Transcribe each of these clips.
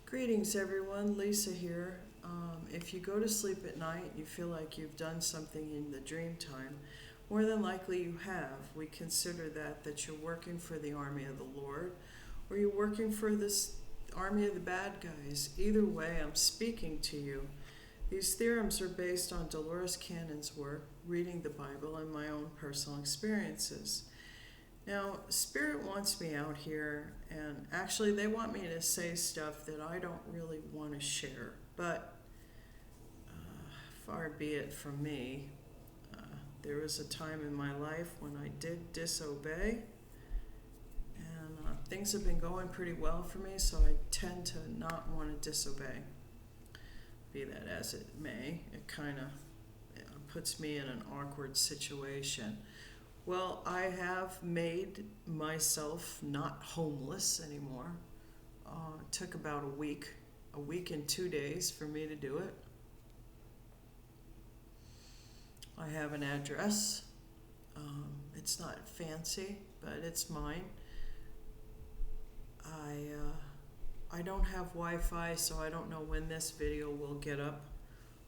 Greetings, everyone. Lisa here. If you go to sleep at night, you feel like you've done something in the dream time, more than likely you have. We consider that you're working for the army of the Lord, or you're working for this army of the bad guys. Either way, I'm speaking to you. These theorems are based on Dolores Cannon's work, reading the Bible, and my own personal experiences. Now, Spirit wants me out here, and actually they want me to say stuff that I don't really want to share, but far be it from me. There was a time in my life when I did disobey, and things have been going pretty well for me, so I tend to not want to disobey. Be that as it may, it kind of puts me in an awkward situation. Well, I have made myself not homeless anymore. It took about a week and 2 days for me to do it. I have an address. It's not fancy, but it's mine. I don't have Wi-Fi, so I don't know when this video will get up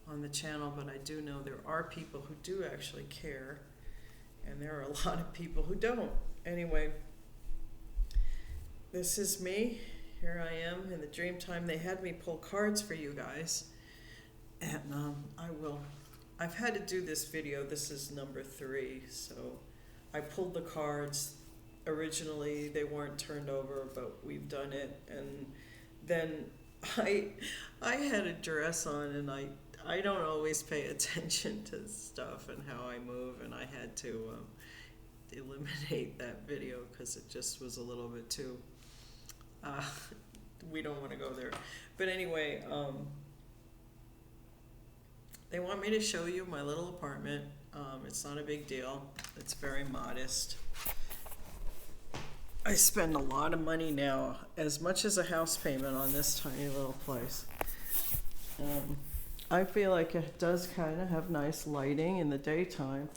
on the channel, but I do know there are people who do actually care. And there are a lot of people who don't. Anyway, this is me. Here I am in the dream time. They had me pull cards for you guys. And I've had to do this video. This is number 3. So I pulled the cards. Originally, they weren't turned over, but we've done it. And then I had a dress on, and I don't always pay attention to stuff and how I move, and I had to eliminate that video because it just was a little bit too, we don't want to go there. But anyway, they want me to show you my little apartment. It's not a big deal. It's very modest. I spend a lot of money now, as much as a house payment on this tiny little place. I feel like it does kind of have nice lighting in the daytime.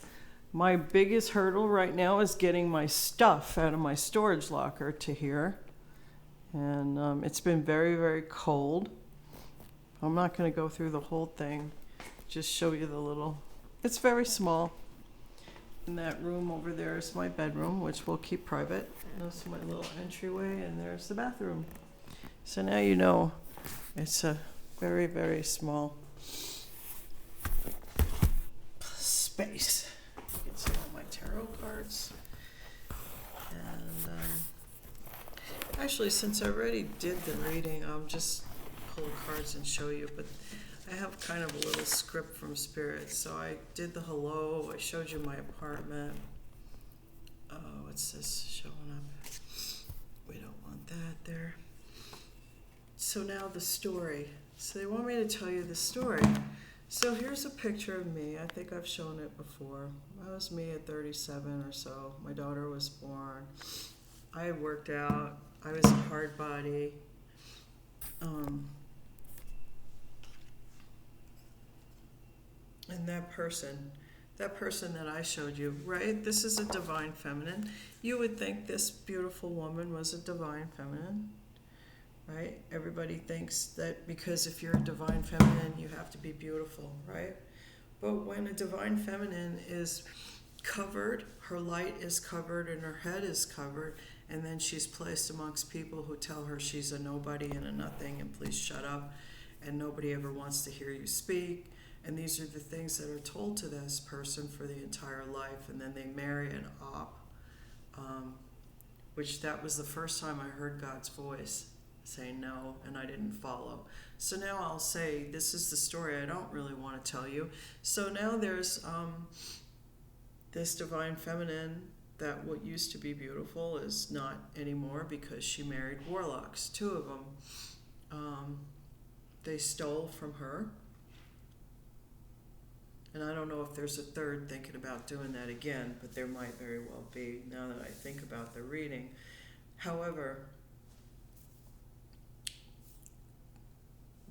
My biggest hurdle right now is getting my stuff out of my storage locker to here. And it's been very, very cold. I'm not going to go through the whole thing. Just show you the little, it's very small. And that room over there is my bedroom, which we'll keep private. That's my little entryway, and there's the bathroom. So now you know it's a very, very small space. You can see all my tarot cards. And actually, since I already did the reading, I'll just pull cards and show you. But I have kind of a little script from Spirit. So I did the hello. I showed you my apartment. What's this showing up? We don't want that there. So now the story. So they want me to tell you the story. So here's a picture of me. I think I've shown it before. That was me at 37 or so. My daughter was born. I worked out. I was a hard body. And that person that I showed you, right? This is a divine feminine. You would think this beautiful woman was a divine feminine. Right? Everybody thinks that because if you're a divine feminine, you have to be beautiful, right? But when a divine feminine is covered, her light is covered and her head is covered, and then she's placed amongst people who tell her she's a nobody and a nothing, and please shut up, and nobody ever wants to hear you speak. And these are the things that are told to this person for the entire life, and then they marry an op, which that was the first time I heard God's voice say no, and I didn't follow. So now I'll say, this is the story I don't really want to tell you. So now there's this divine feminine that what used to be beautiful is not anymore because she married warlocks, 2 of them. They stole from her. And I don't know if there's a third thinking about doing that again, but there might very well be now that I think about the reading. However,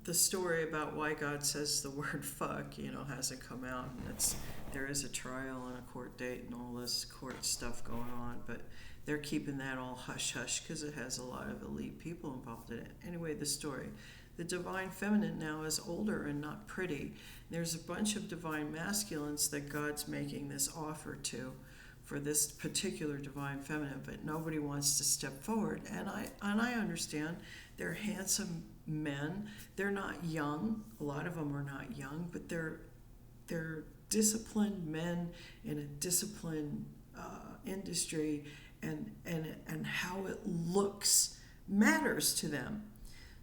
the story about why God says the word fuck, hasn't come out, and it's there is a trial and a court date and all this court stuff going on, but they're keeping that all hush-hush because it has a lot of elite people involved in it. Anyway, the story. The divine feminine now is older and not pretty. There's a bunch of divine masculines that God's making this offer to for this particular divine feminine, but nobody wants to step forward. And I understand they're handsome men. They're not young. A lot of them are not young, but they're disciplined men in a disciplined industry, and how it looks matters to them.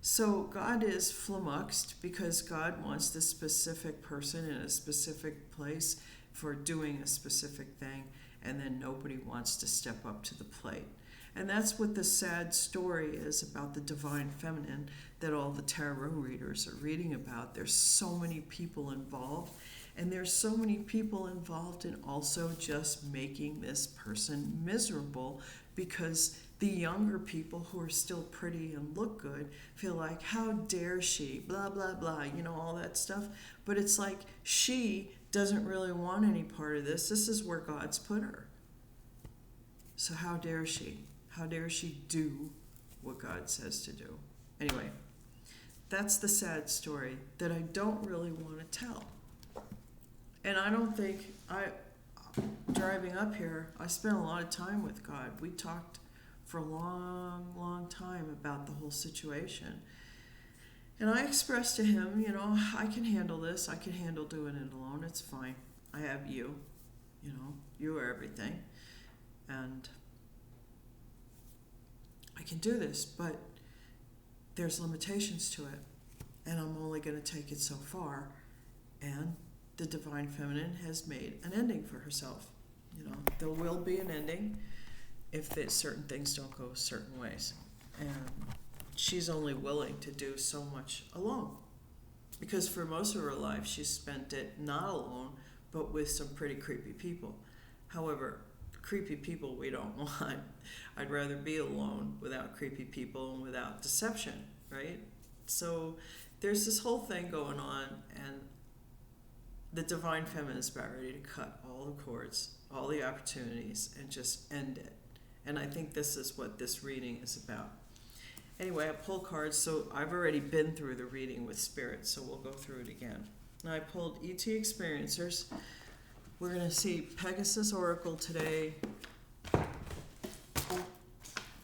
So God is flummoxed because God wants this specific person in a specific place for doing a specific thing, and then nobody wants to step up to the plate. And that's what the sad story is about the divine feminine that all the tarot readers are reading about. There's so many people involved, and there's so many people involved in also just making this person miserable, because the younger people who are still pretty and look good feel like, how dare she, blah, blah, blah, all that stuff. But it's like she doesn't really want any part of this. This is where God's put her. So how dare she? How dare she do what God says to do? Anyway, that's the sad story that I don't really want to tell. And I don't think, driving up here, I spent a lot of time with God. We talked for a long, long time about the whole situation. And I expressed to him, I can handle this. I can handle doing it alone. It's fine. I have you. You are everything. And I can do this, but there's limitations to it. And I'm only going to take it so far. And the divine feminine has made an ending for herself. There will be an ending if certain things don't go certain ways. And she's only willing to do so much alone. Because for most of her life, she's spent it not alone, but with some pretty creepy people. However, creepy people we don't want. I'd rather be alone without creepy people and without deception, right? So there's this whole thing going on, and the divine feminine is about ready to cut all the cords, all the opportunities, and just end it. And I think this is what this reading is about. Anyway, I pull cards, so I've already been through the reading with Spirit, so we'll go through it again. Now I pulled ET Experiencers. We're going to see Pegasus Oracle today.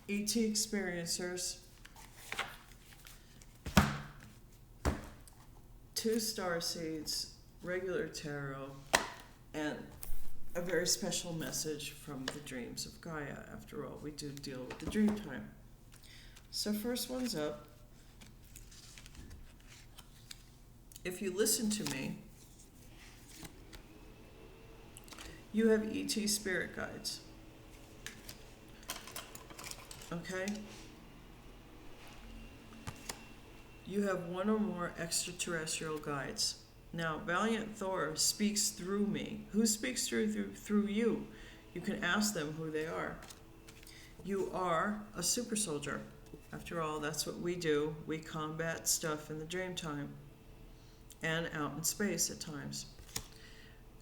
ET Experiencers. 2 star seeds, regular tarot, and a very special message from the dreams of Gaia. After all, we do deal with the dream time. So first one's up. If you listen to me, you have ET spirit guides. Okay? You have one or more extraterrestrial guides. Now, Valiant Thor speaks through me. Who speaks through you? You can ask them who they are. You are a super soldier. After all, that's what we do. We combat stuff in the dream time and out in space at times.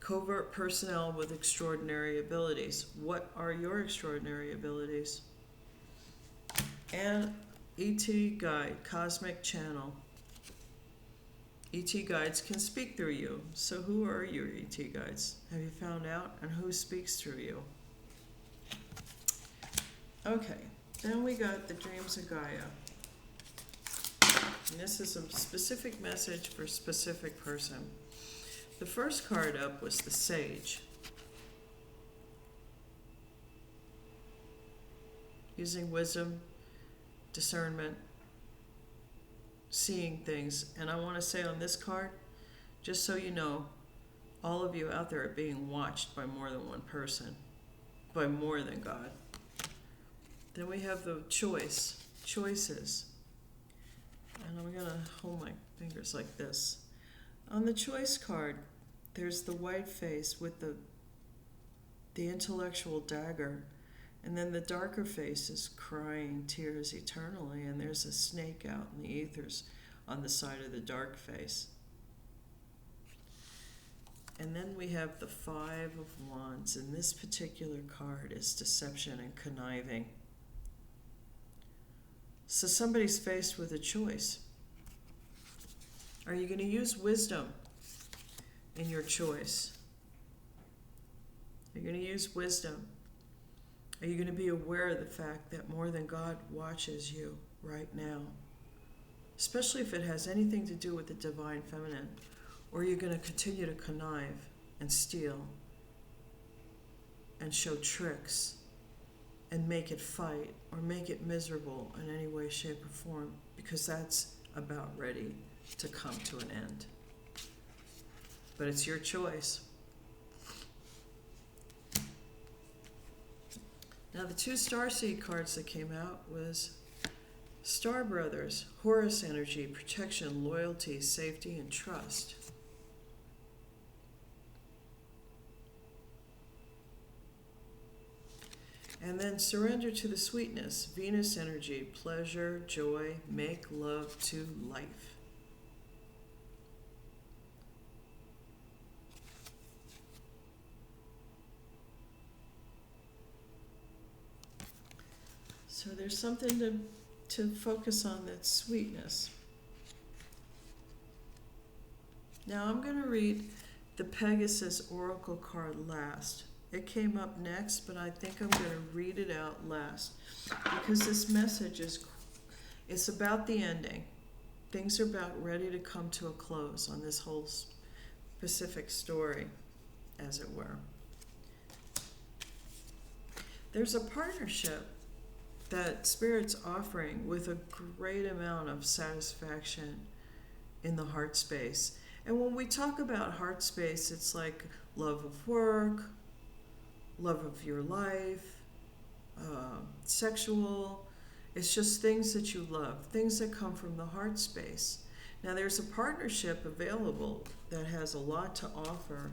Covert personnel with extraordinary abilities. What are your extraordinary abilities? And ET guide, cosmic channel. ET guides can speak through you. So who are your ET guides? Have you found out? And who speaks through you? Okay, then we got the dreams of Gaia. And this is a specific message for a specific person. The first card up was the Sage. Using wisdom, discernment, seeing things. And I want to say on this card, just so you know, all of you out there are being watched by more than one person, by more than God. Then we have the choices. And I'm going to hold my fingers like this. On the choice card, there's the white face with the intellectual dagger. And then the darker face is crying tears eternally, and there's a snake out in the ethers on the side of the dark face. And then we have the Five of Wands, and this particular card is deception and conniving. So somebody's faced with a choice. Are you going to use wisdom in your choice? Are you going to use wisdom? Are you going to be aware of the fact that more than God watches you right now? Especially if it has anything to do with the divine feminine. Or are you going to continue to connive and steal and show tricks and make it fight or make it miserable in any way, shape, or form? Because that's about ready to come to an end. But it's your choice. Now the two starseed cards that came out was Star Brothers, Horus energy, protection, loyalty, safety, and trust. And then surrender to the sweetness, Venus energy, pleasure, joy, make love to life. So there's something to focus on, that sweetness. Now I'm going to read the Pegasus Oracle card last. It came up next, but I think I'm going to read it out last because this message it's about the ending. Things are about ready to come to a close on this whole specific story, as it were. There's a partnership that Spirit's offering with a great amount of satisfaction in the heart space. And when we talk about heart space, it's like love of work, love of your life, sexual. It's just things that you love, things that come from the heart space. Now there's a partnership available that has a lot to offer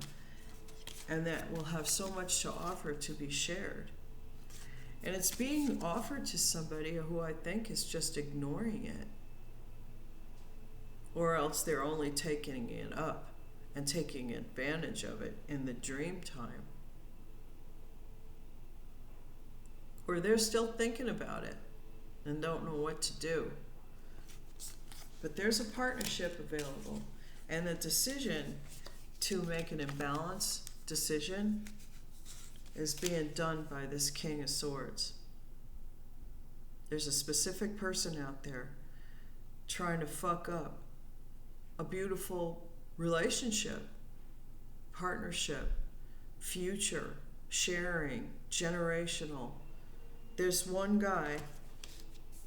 and that will have so much to offer to be shared. And it's being offered to somebody who I think is just ignoring it. Or else they're only taking it up and taking advantage of it in the dream time. Or they're still thinking about it and don't know what to do. But there's a partnership available. And the decision to make an imbalanced decision is being done by this King of Swords. There's a specific person out there trying to fuck up a beautiful relationship, partnership, future, sharing, generational. There's one guy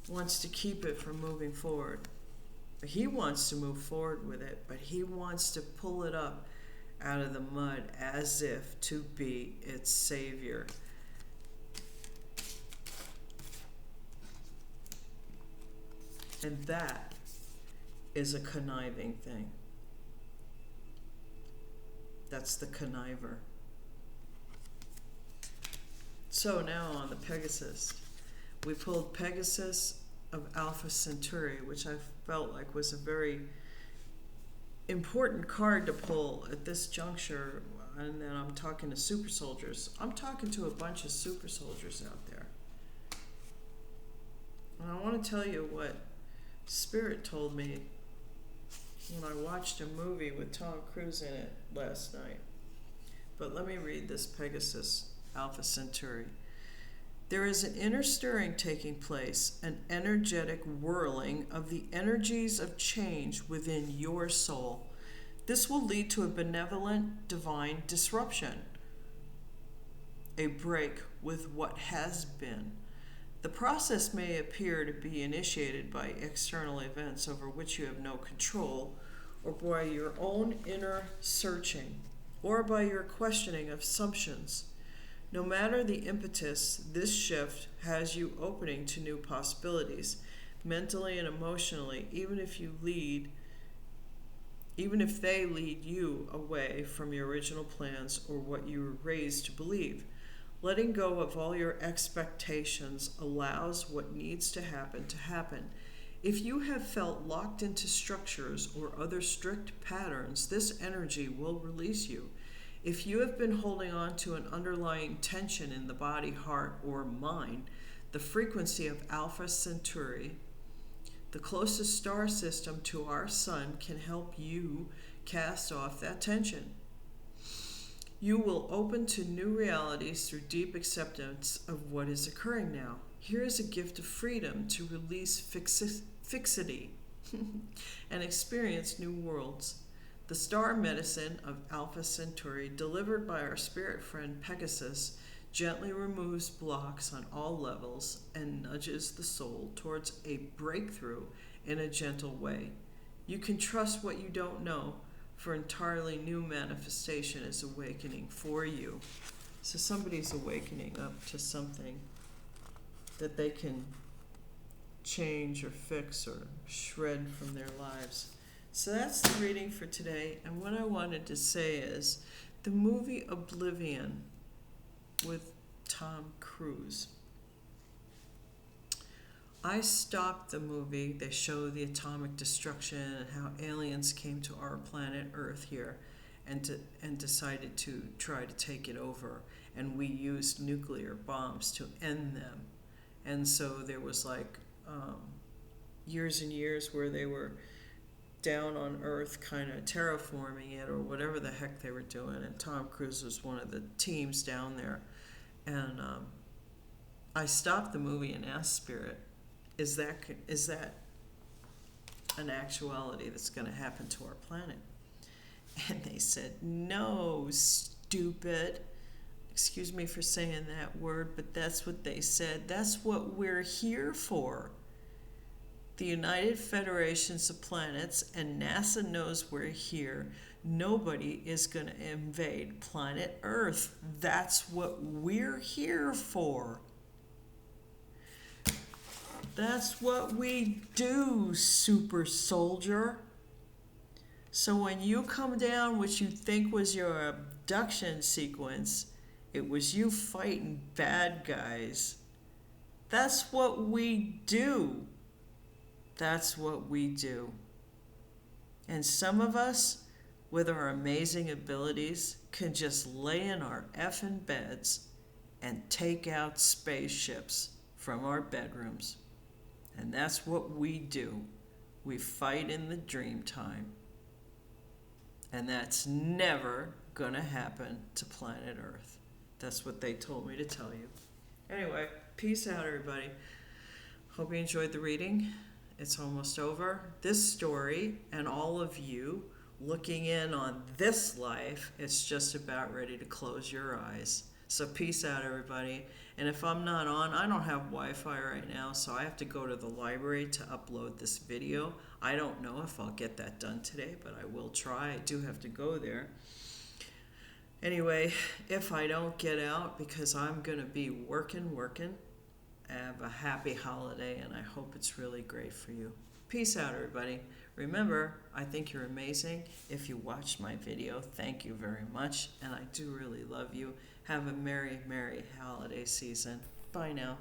wants to keep it from moving forward. He wants to move forward with it, but he wants to pull it up out of the mud as if to be its savior. And that is a conniving thing. That's the conniver. So now on the Pegasus, we pulled Pegasus of Alpha Centauri, which I felt like was a very important card to pull at this juncture. And then I'm talking to super soldiers. I'm talking to a bunch of super soldiers out there. And I want to tell you what Spirit told me when I watched a movie with Tom Cruise in it last night. But let me read this Pegasus Alpha Centauri. There is an inner stirring taking place, an energetic whirling of the energies of change within your soul. This will lead to a benevolent, divine disruption, a break with what has been. The process may appear to be initiated by external events over which you have no control, or by your own inner searching, or by your questioning of assumptions. No matter the impetus, this shift has you opening to new possibilities, mentally and emotionally, even if they lead you away from your original plans or what you were raised to believe. Letting go of all your expectations allows what needs to happen to happen. If you have felt locked into structures or other strict patterns, this energy will release you. If you have been holding on to an underlying tension in the body, heart, or mind, the frequency of Alpha Centauri, the closest star system to our sun, can help you cast off that tension. You will open to new realities through deep acceptance of what is occurring now. Here is a gift of freedom to release fixity and experience new worlds. The star medicine of Alpha Centauri, delivered by our spirit friend Pegasus, gently removes blocks on all levels and nudges the soul towards a breakthrough in a gentle way. You can trust what you don't know, for entirely new manifestation is awakening for you. So somebody's awakening up to something that they can change or fix or shred from their lives. So that's the reading for today. And what I wanted to say is the movie Oblivion with Tom Cruise. I stopped the movie. They show the atomic destruction and how aliens came to our planet Earth here and decided to try to take it over. And we used nuclear bombs to end them. And so there was like years and years where they were down on Earth kind of terraforming it or whatever the heck they were doing. And Tom Cruise was one of the teams down there. And I stopped the movie and asked Spirit, is that an actuality that's going to happen to our planet? And they said, no, stupid. Excuse me for saying that word, but that's what they said. That's what we're here for. The United Federations of Planets and NASA knows we're here. Nobody is going to invade planet Earth. That's what we're here for. That's what we do, super soldier. So when you come down, what you think was your abduction sequence, it was you fighting bad guys. That's what we do. That's what we do. And some of us, with our amazing abilities, can just lay in our effing beds and take out spaceships from our bedrooms. And that's what we do. We fight in the dream time. And that's never going to happen to planet Earth. That's what they told me to tell you. Anyway, peace out, everybody. Hope you enjoyed the reading. It's almost over. This story and all of you looking in on this life, it's just about ready to close your eyes. So peace out, everybody. And if I'm not on, I don't have Wi-Fi right now, so I have to go to the library to upload this video. I don't know if I'll get that done today, but I will try. I do have to go there. Anyway, if I don't get out, because I'm going to be working, have a happy holiday, and I hope it's really great for you. Peace out, everybody. Remember, I think you're amazing. If you watched my video, thank you very much, and I do really love you. Have a merry, merry holiday season. Bye now.